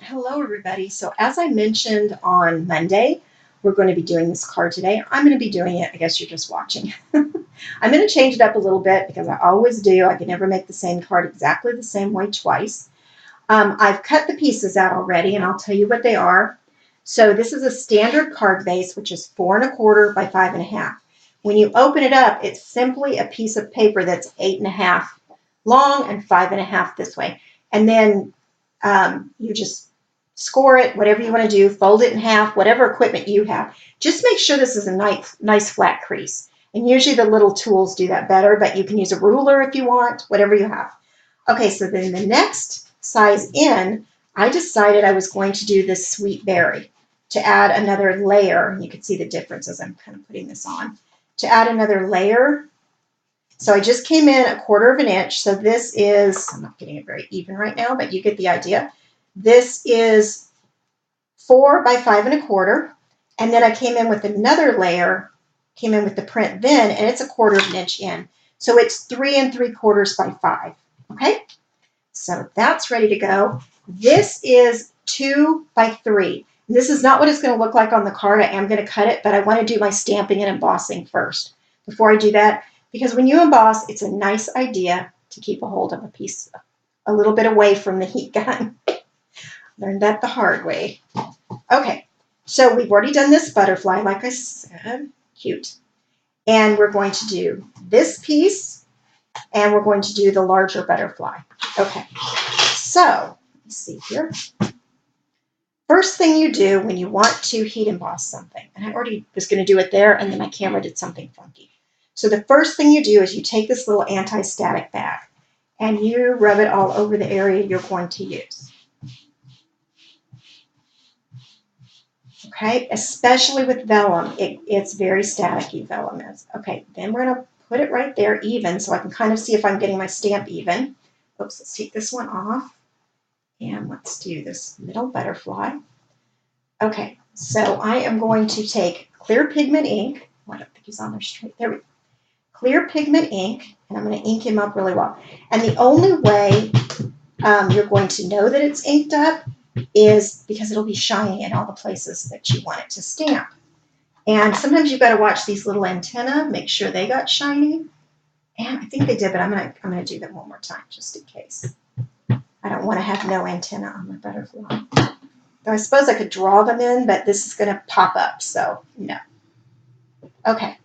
Hello, everybody. So as I mentioned on Monday, we're going to be doing this card today. I'm going to be doing it. I guess you're just watching. I'm going to change it up a little bit because I always do. I can never make the same card exactly the same way twice. I've cut the pieces out already, and I'll tell you what they are. So this is a standard card base, which is 4 1/4 by 5 1/2. When you open it up, it's simply a piece of paper that's 8 1/2 long and 5 1/2 this way. And then you just score it, whatever you want to do, fold it in half, whatever equipment you have. Just make sure this is a nice flat crease. And usually the little tools do that better, but you can use a ruler if you want, whatever you have. Okay, so then the next size in, I decided I was going to do this sweet berry to add another layer. You can see the difference as I'm kind of putting this on. To add another layer, so I just came in 1/4 inch. So this is, I'm not getting it very even right now, but you get the idea. This is 4 by 5 1/4. And then I came in with another layer, came in with the print then, and it's 1/4 inch in. So it's 3 3/4 by 5. Okay, so that's ready to go. This is 2 by 3. This is not what it's going to look like on the card. I am going to cut it, but I want to do my stamping and embossing first before I do that. Because when you emboss, it's a nice idea to keep a hold of a piece a little bit away from the heat gun. Learned that the hard way. Okay, so we've already done this butterfly, like I said, cute. And we're going to do this piece, and we're going to do the larger butterfly. Okay, so let's see here. First thing you do when you want to heat emboss something, and I already was going to do it there, and then my camera did something funky. So the first thing you do is you take this little anti-static bag, and you rub it all over the area you're going to use. Okay, especially with vellum, it's very staticky, vellum is. Okay, then we're going to put it right there even so I can kind of see if I'm getting my stamp even. Oops, let's take this one off. And let's do this middle butterfly. Okay, so I am going to take clear pigment ink. Oh, I don't think he's on there straight. There we go. Clear pigment ink, and I'm going to ink him up really well. And the only way you're going to know that it's inked up is because it'll be shiny in all the places that you want it to stamp. And sometimes you've got to watch these little antennae, make sure they got shiny. And I think they did, but I'm gonna do them one more time just in case. I don't want to have no antenna on my butterfly. Though I suppose I could draw them in, but this is going to pop up, so no. Okay,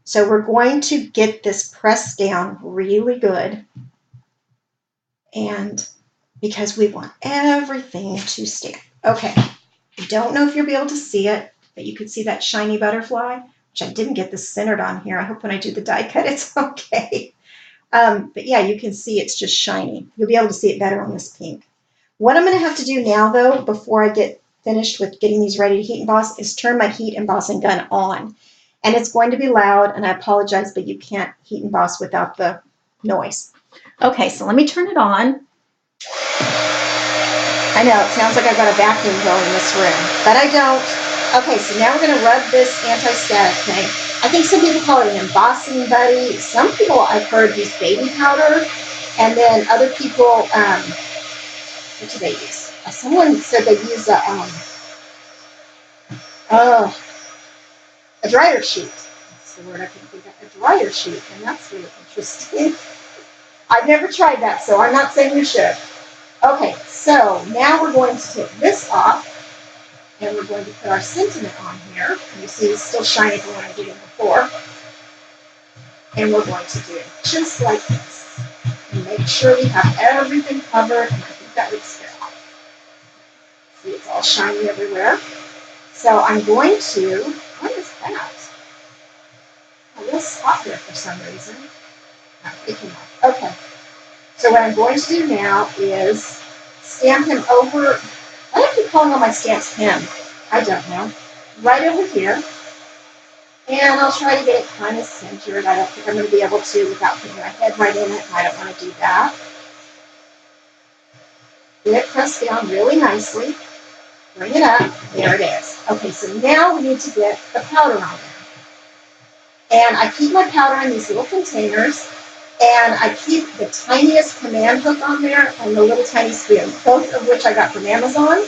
so we're going to get this pressed down really good. And because we want everything to stamp. Okay, I don't know if you'll be able to see it, but you could see that shiny butterfly, which I didn't get this centered on here. I hope when I do the die cut it's okay. But yeah, you can see it's just shiny. You'll be able to see it better on this pink. What I'm going to have to do now, though, before I get finished with getting these ready to heat emboss, is turn my heat embossing gun on. And it's going to be loud, and I apologize, but you can't heat emboss without the noise. Okay, so let me turn it on. I know, it sounds like I've got a vacuum going in this room, but I don't. Okay, so now we're going to rub this anti-static thing. I think some people call it an embossing buddy. Some people I've heard use baby powder, and then other people, what do they use? Someone said they use a dryer sheet. That's the word I can think of, a dryer sheet, and that's really interesting. I've never tried that, so I'm not saying you should. Okay, so now we're going to take this off, and we're going to put our sentiment on here. And you see it's still shiny from what I did it before. And we're going to do it just like this. And make sure we have everything covered, and I think that looks good. See, it's all shiny everywhere. So I'm going to, what is that? Oh, this hot here for some reason. Oh, it came off. Okay. So what I'm going to do now is stamp him over. I don't keep calling all my stamps him. I don't know. Right over here. And I'll try to get it kind of centered. I don't think I'm going to be able to without putting my head right in it. I don't want to do that. Get it pressed down really nicely. Bring it up. There it is. Okay, so now we need to get the powder on there. And I keep my powder in these little containers. And I keep the tiniest command hook on there and the little tiny spoon, both of which I got from Amazon.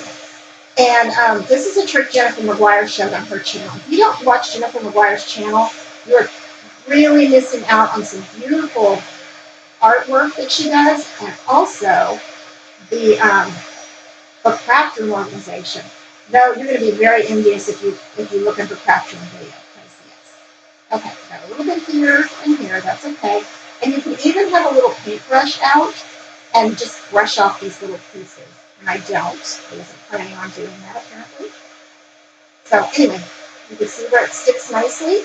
And this is a trick Jennifer McGuire showed on her channel. If you don't watch Jennifer McGuire's channel, you're really missing out on some beautiful artwork that she does, and also the a craft room organization. Though you're going to be very envious if you look at the craft room video. Okay, got a little bit here and here. That's okay. And you can even have a little paintbrush out and just brush off these little pieces. And I don't. I wasn't planning on doing that apparently. So anyway, you can see where it sticks nicely.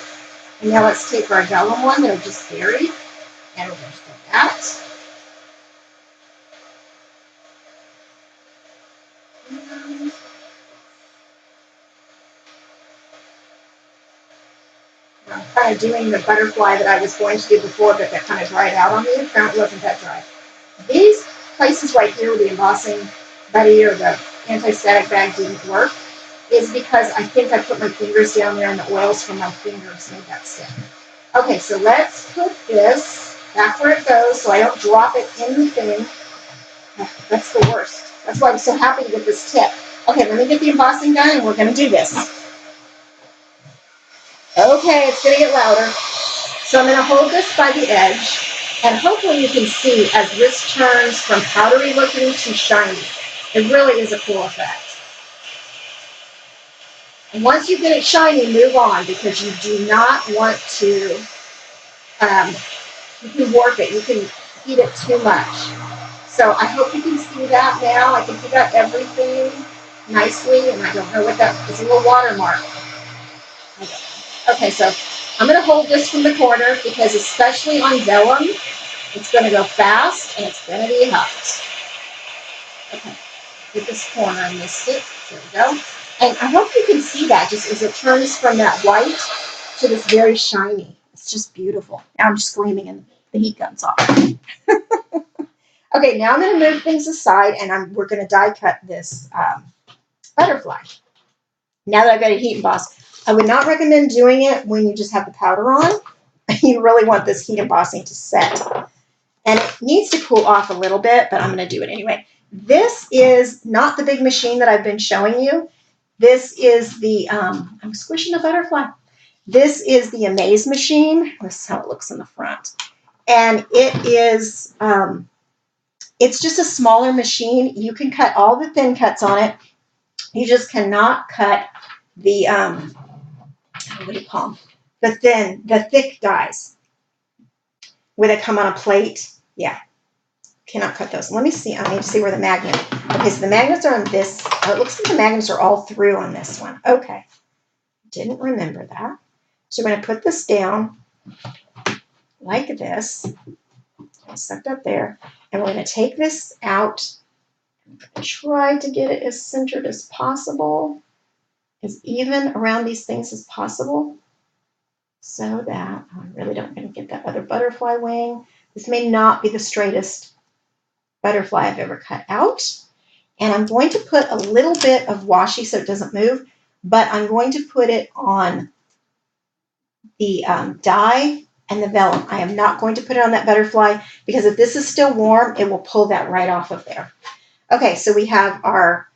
And now let's take our vellum one that I just buried, and we're going to do that. And I'm kind of doing the butterfly that I was going to do before, but that kind of dried out on me. Apparently it wasn't that dry. These places right here where the embossing buddy or the anti-static bag didn't work is because I think I put my fingers down there and the oils from my fingers made that stick. Okay, so let's put this back where it goes so I don't drop it in the thing. Oh, that's the worst. That's why I'm so happy to get this tip. Okay, let me get the embossing done and we're going to do this. Okay, it's going to get louder. So I'm going to hold this by the edge, and hopefully you can see as this turns from powdery looking to shiny. It really is a cool effect. And once you get it shiny, move on, because you do not want to, you can warp it, you can heat it too much. So I hope you can see that now. I think you got everything nicely, and I don't know what that is, a little watermark. Okay, so I'm going to hold this from the corner because especially on vellum, it's going to go fast and it's going to be hot. Okay, get this corner, I missed it. There we go. And I hope you can see that just as it turns from that white to this very shiny. It's just beautiful. Now I'm screaming and the heat gun's off. Okay, now I'm going to move things aside and we're going to die cut this butterfly. Now that I've got a heat emboss, I would not recommend doing it when you just have the powder on. You really want this heat embossing to set. And it needs to cool off a little bit, but I'm going to do it anyway. This is not the big machine that I've been showing you. This is the, I'm squishing a butterfly. This is the Amaze machine. This is how it looks in the front. And it is, it's just a smaller machine. You can cut all the thin cuts on it. You just cannot cut the, what do you call them? The thick dies where they come on a plate. Yeah, cannot cut those. Let me see. I need to see where the magnet. Okay, so the magnets are on this. Oh, it looks like the magnets are all through on this one. Okay, didn't remember that. So we're going to put this down like this. Set that there, and we're going to take this out. Try to get it as centered as possible, as even around these things as possible, so that I really don't want to get that other butterfly wing. This may not be the straightest butterfly I've ever cut out. And I'm going to put a little bit of washi so it doesn't move, but I'm going to put it on the dye and the vellum. I am not going to put it on that butterfly because if this is still warm, it will pull that right off of there. Okay, so we have our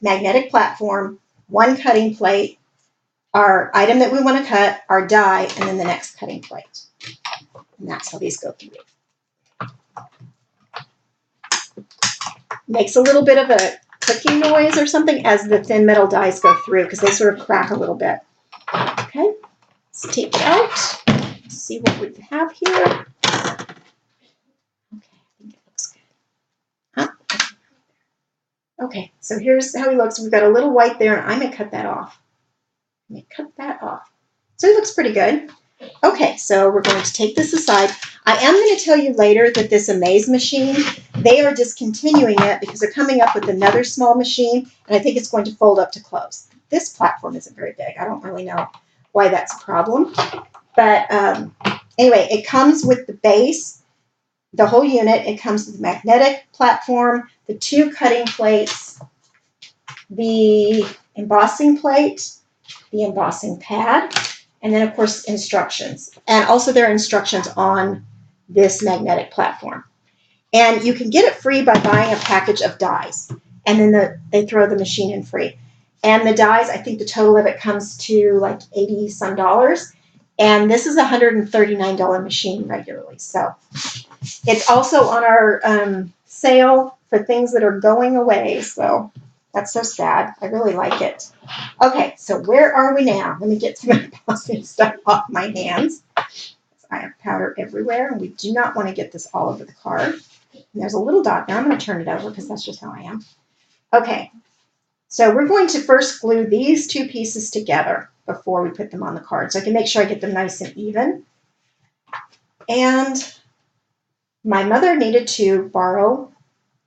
magnetic platform, one cutting plate, our item that we want to cut, our die, and then the next cutting plate. And that's how these go through. Makes a little bit of a clicking noise or something as the thin metal dies go through because they sort of crack a little bit. Okay, let's take it out. Let's see what we have here. Okay, I think it looks good. Huh? Okay, so here's how he looks. We've got a little white there, and I'm going to cut that off. Let me cut that off. So it looks pretty good. Okay, so we're going to take this aside. I am going to tell you later that this Amaze machine, they are discontinuing it because they're coming up with another small machine, and I think it's going to fold up to close. This platform isn't very big. I don't really know why that's a problem. But anyway, it comes with the base, the whole unit. It comes with the magnetic platform, the two cutting plates, the embossing plate, the embossing pad, and then, of course, instructions. And also there are instructions on this magnetic platform. And you can get it free by buying a package of dies. And then they throw the machine in free. And the dies, I think the total of it comes to like 80 some dollars. And this is a $139 machine regularly. So it's also on our sale for things that are going away. So that's so sad. I really like it. Okay, so where are we now? Let me get some embossing stuff off my hands. I have powder everywhere, and we do not want to get this all over the card. And there's a little dot there. I'm going to turn it over because that's just how I am. Okay, so we're going to first glue these two pieces together before we put them on the card, so I can make sure I get them nice and even. And my mother needed to borrow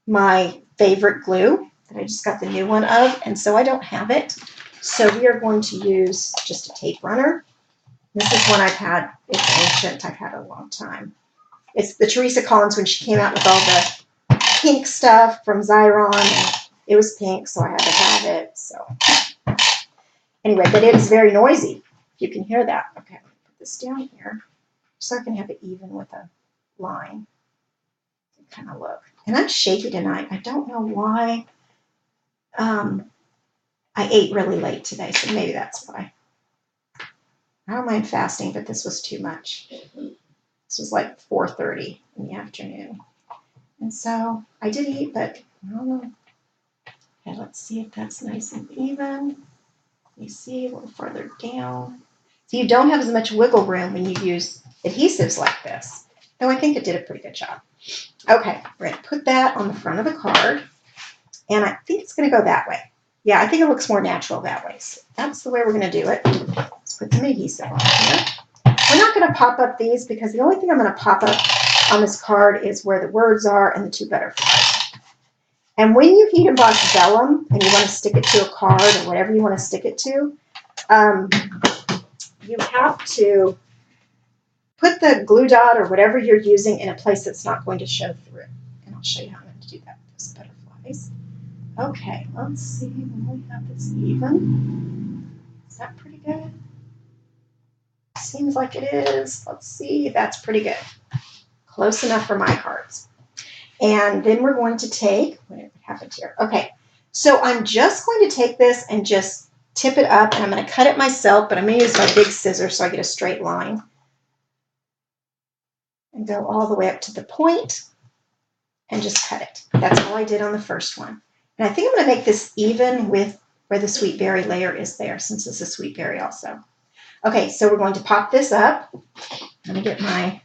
my favorite glue that I just got the new one of, and so I don't have it. So we are going to use just a tape runner. This is one I've had. It's ancient. I've had it a long time. It's the Teresa Collins when she came out with all the pink stuff from Xyron. And it was pink, so I had to have it. So anyway, but it is very noisy. You can hear that. Okay, I'm going to put this down here so I can have it even with a line. Kind of look. And I'm shaky tonight. I don't know why. I ate really late today, so maybe that's why. I don't mind fasting, but this was too much. This was like 4:30 in the afternoon. And so I did eat, but I don't know. Okay, let's see if that's nice and even. Let me see a little further down. So you don't have as much wiggle room when you use adhesives like this. Though I think it did a pretty good job. Okay, we're going to put that on the front of the card. And I think it's going to go that way. Yeah, I think it looks more natural that way. So that's the way we're going to do it. Let's put some adhesive on here. We're not going to pop up these because the only thing I'm going to pop up on this card is where the words are and the two butterflies. And when you heat emboss vellum and you want to stick it to a card or whatever you want to stick it to, you have to put the glue dot or whatever you're using in a place that's not going to show through. And I'll show you how I'm going to do that with those butterflies. Okay, let's see when we have this even. Is that pretty good? Seems like it is. Let's see. That's pretty good. Close enough for my cards. And then we're going to take, what happened here? Okay, so I'm just going to take this and just tip it up, and I'm going to cut it myself, but I'm going to use my big scissors so I get a straight line. And go all the way up to the point and just cut it. That's all I did on the first one. And I think I'm going to make this even with where the sweet berry layer is there, since this is sweet berry also. Okay, so we're going to pop this up. I'm going to get my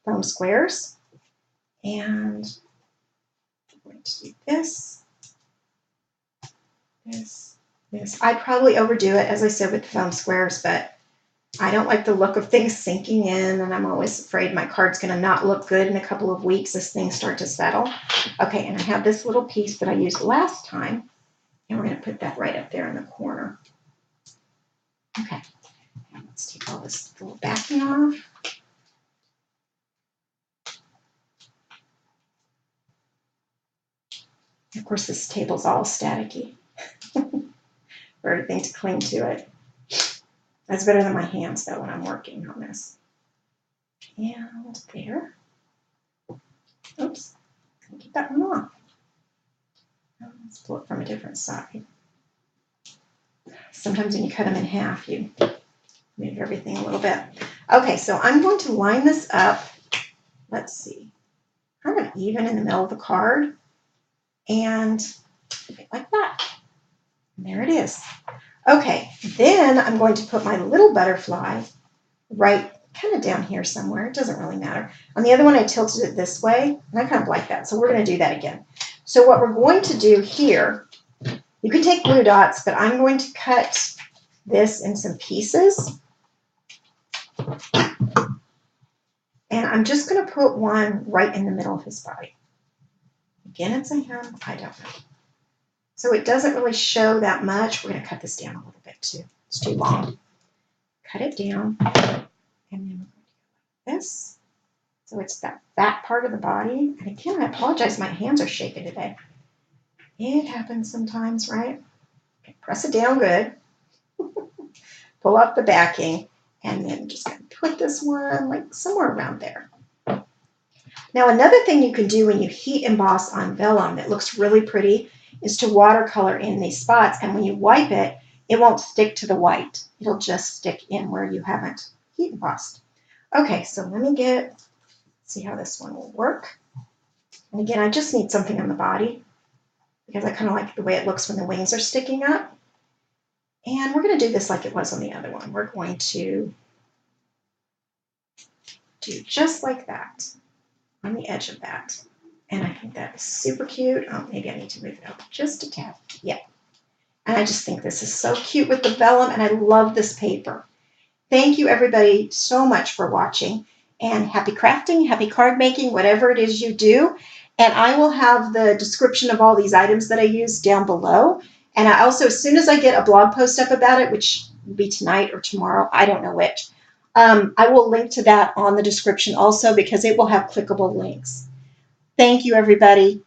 foam squares. And I'm going to do this, this, this. I probably overdo it, as I said, with the foam squares, but I don't like the look of things sinking in, and I'm always afraid my card's going to not look good in a couple of weeks as things start to settle. Okay, and I have this little piece that I used last time, and we're going to put that right up there in the corner. Okay, and let's take all this little backing off. Of course, this table's all staticky for everything to cling to it. That's better than my hands, though, when I'm working on this. And there. Oops. Get that one off. Let's pull it from a different side. Sometimes when you cut them in half, you move everything a little bit. Okay, so I'm going to line this up. Let's see. Kind of even in the middle of the card. And like that. And there it is. Okay, then I'm going to put my little butterfly right kind of down here somewhere. It doesn't really matter. On the other one, I tilted it this way, and I kind of like that. So we're going to do that again. So what we're going to do here, you can take glue dots, but I'm going to cut this in some pieces. And I'm just going to put one right in the middle of his body. Again, it's a him. I don't know. So it doesn't really show that much. We're going to cut this down a little bit too. It's too long. Cut it down. And then we're going to go like this. So it's that fat part of the body. And again, I apologize. My hands are shaking today. It happens sometimes, right? Okay, press it down good. Pull up the backing. And then just going to put this one like somewhere around there. Now, another thing you can do when you heat emboss on vellum that looks really pretty is to watercolor in these spots. And when you wipe it, it won't stick to the white. It'll just stick in where you haven't heat embossed. Okay, so let me see how this one will work. And again, I just need something on the body because I kind of like the way it looks when the wings are sticking up. And we're going to do this like it was on the other one. We're going to do just like that on the edge of that. And I think that is super cute. Oh, maybe I need to move it up just a tad. Yeah. And I just think this is so cute with the vellum, and I love this paper. Thank you, everybody, so much for watching. And happy crafting, happy card making, whatever it is you do. And I will have the description of all these items that I use down below. And I also, as soon as I get a blog post up about it, which will be tonight or tomorrow, I don't know which, I will link to that on the description also because it will have clickable links. Thank you, everybody.